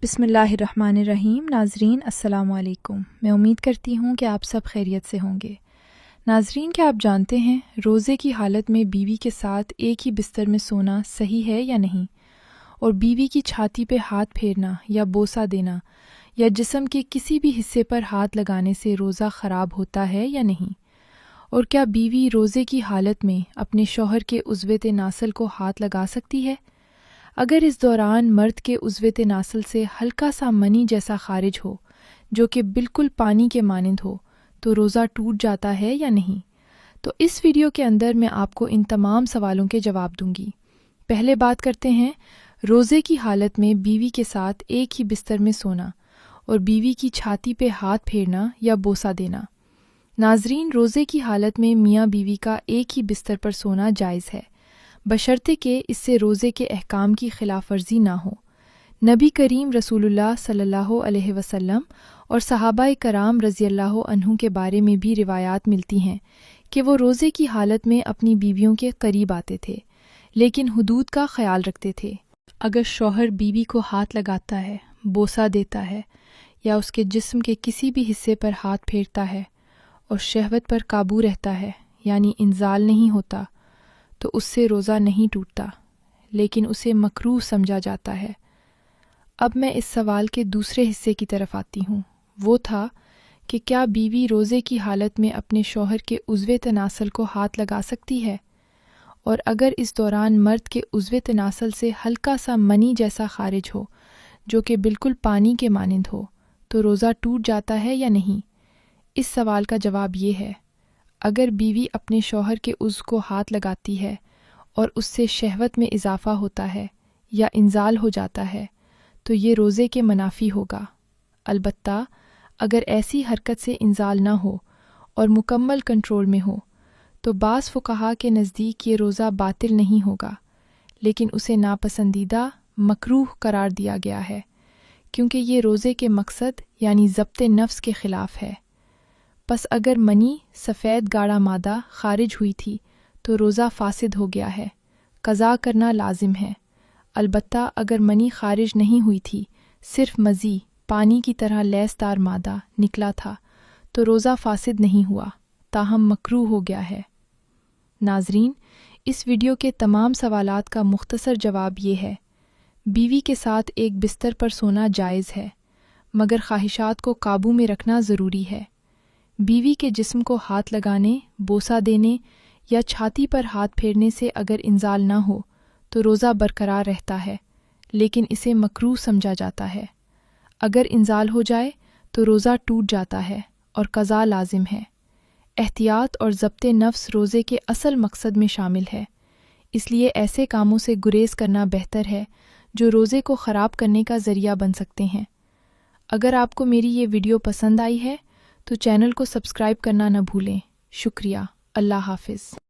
بسم اللہ الرحمن الرحیم۔ ناظرین السلام علیکم۔ میں امید کرتی ہوں کہ آپ سب خیریت سے ہوں گے۔ ناظرین، کیا آپ جانتے ہیں روزے کی حالت میں بیوی کے ساتھ ایک ہی بستر میں سونا صحیح ہے یا نہیں؟ اور بیوی کی چھاتی پہ ہاتھ پھیرنا یا بوسہ دینا یا جسم کے کسی بھی حصے پر ہاتھ لگانے سے روزہ خراب ہوتا ہے یا نہیں؟ اور کیا بیوی روزے کی حالت میں اپنے شوہر کے عضو تناسل کو ہاتھ لگا سکتی ہے؟ اگر اس دوران مرد کے عضو تناسل سے ہلکا سا منی جیسا خارج ہو جو کہ بالکل پانی کے مانند ہو تو روزہ ٹوٹ جاتا ہے یا نہیں؟ تو اس ویڈیو کے اندر میں آپ کو ان تمام سوالوں کے جواب دوں گی۔ پہلے بات کرتے ہیں روزے کی حالت میں بیوی کے ساتھ ایک ہی بستر میں سونا اور بیوی کی چھاتی پہ ہاتھ پھیرنا یا بوسہ دینا۔ ناظرین، روزے کی حالت میں میاں بیوی کا ایک ہی بستر پر سونا جائز ہے، بشرطے کہ اس سے روزے کے احکام کی خلاف ورزی نہ ہو۔ نبی کریم رسول اللہ صلی اللہ علیہ وسلم اور صحابہ کرام رضی اللہ عنہ کے بارے میں بھی روایات ملتی ہیں کہ وہ روزے کی حالت میں اپنی بیویوں کے قریب آتے تھے لیکن حدود کا خیال رکھتے تھے۔ اگر شوہر بیوی کو ہاتھ لگاتا ہے، بوسہ دیتا ہے یا اس کے جسم کے کسی بھی حصے پر ہاتھ پھیرتا ہے اور شہوت پر قابو رہتا ہے یعنی انزال نہیں ہوتا تو اس سے روزہ نہیں ٹوٹتا، لیکن اسے مکروہ سمجھا جاتا ہے۔ اب میں اس سوال کے دوسرے حصے کی طرف آتی ہوں، وہ تھا کہ کیا بیوی روزے کی حالت میں اپنے شوہر کے عضو تناسل کو ہاتھ لگا سکتی ہے؟ اور اگر اس دوران مرد کے عضو تناسل سے ہلکا سا منی جیسا خارج ہو جو کہ بالکل پانی کے مانند ہو تو روزہ ٹوٹ جاتا ہے یا نہیں؟ اس سوال کا جواب یہ ہے، اگر بیوی اپنے شوہر کے عضو کو ہاتھ لگاتی ہے اور اس سے شہوت میں اضافہ ہوتا ہے یا انزال ہو جاتا ہے تو یہ روزے کے منافی ہوگا۔ البتہ اگر ایسی حرکت سے انزال نہ ہو اور مکمل کنٹرول میں ہو تو بعض فقہا کے نزدیک یہ روزہ باطل نہیں ہوگا، لیکن اسے ناپسندیدہ مکروہ قرار دیا گیا ہے کیونکہ یہ روزے کے مقصد یعنی ضبط نفس کے خلاف ہے۔ پس اگر منی سفید گاڑھا مادہ خارج ہوئی تھی تو روزہ فاسد ہو گیا ہے، قضا کرنا لازم ہے۔ البتہ اگر منی خارج نہیں ہوئی تھی، صرف مزی پانی کی طرح لیس دار مادہ نکلا تھا تو روزہ فاسد نہیں ہوا، تاہم مکروہ ہو گیا ہے۔ ناظرین، اس ویڈیو کے تمام سوالات کا مختصر جواب یہ ہے، بیوی کے ساتھ ایک بستر پر سونا جائز ہے، مگر خواہشات کو قابو میں رکھنا ضروری ہے۔ بیوی کے جسم کو ہاتھ لگانے، بوسہ دینے یا چھاتی پر ہاتھ پھیرنے سے اگر انزال نہ ہو تو روزہ برقرار رہتا ہے، لیکن اسے مکروہ سمجھا جاتا ہے۔ اگر انزال ہو جائے تو روزہ ٹوٹ جاتا ہے اور قضا لازم ہے۔ احتیاط اور ضبط نفس روزے کے اصل مقصد میں شامل ہے، اس لیے ایسے کاموں سے گریز کرنا بہتر ہے جو روزے کو خراب کرنے کا ذریعہ بن سکتے ہیں۔ اگر آپ کو میری یہ ویڈیو پسند آئی ہے تو چینل کو سبسکرائب کرنا نہ بھولیں۔ شکریہ۔ اللہ حافظ۔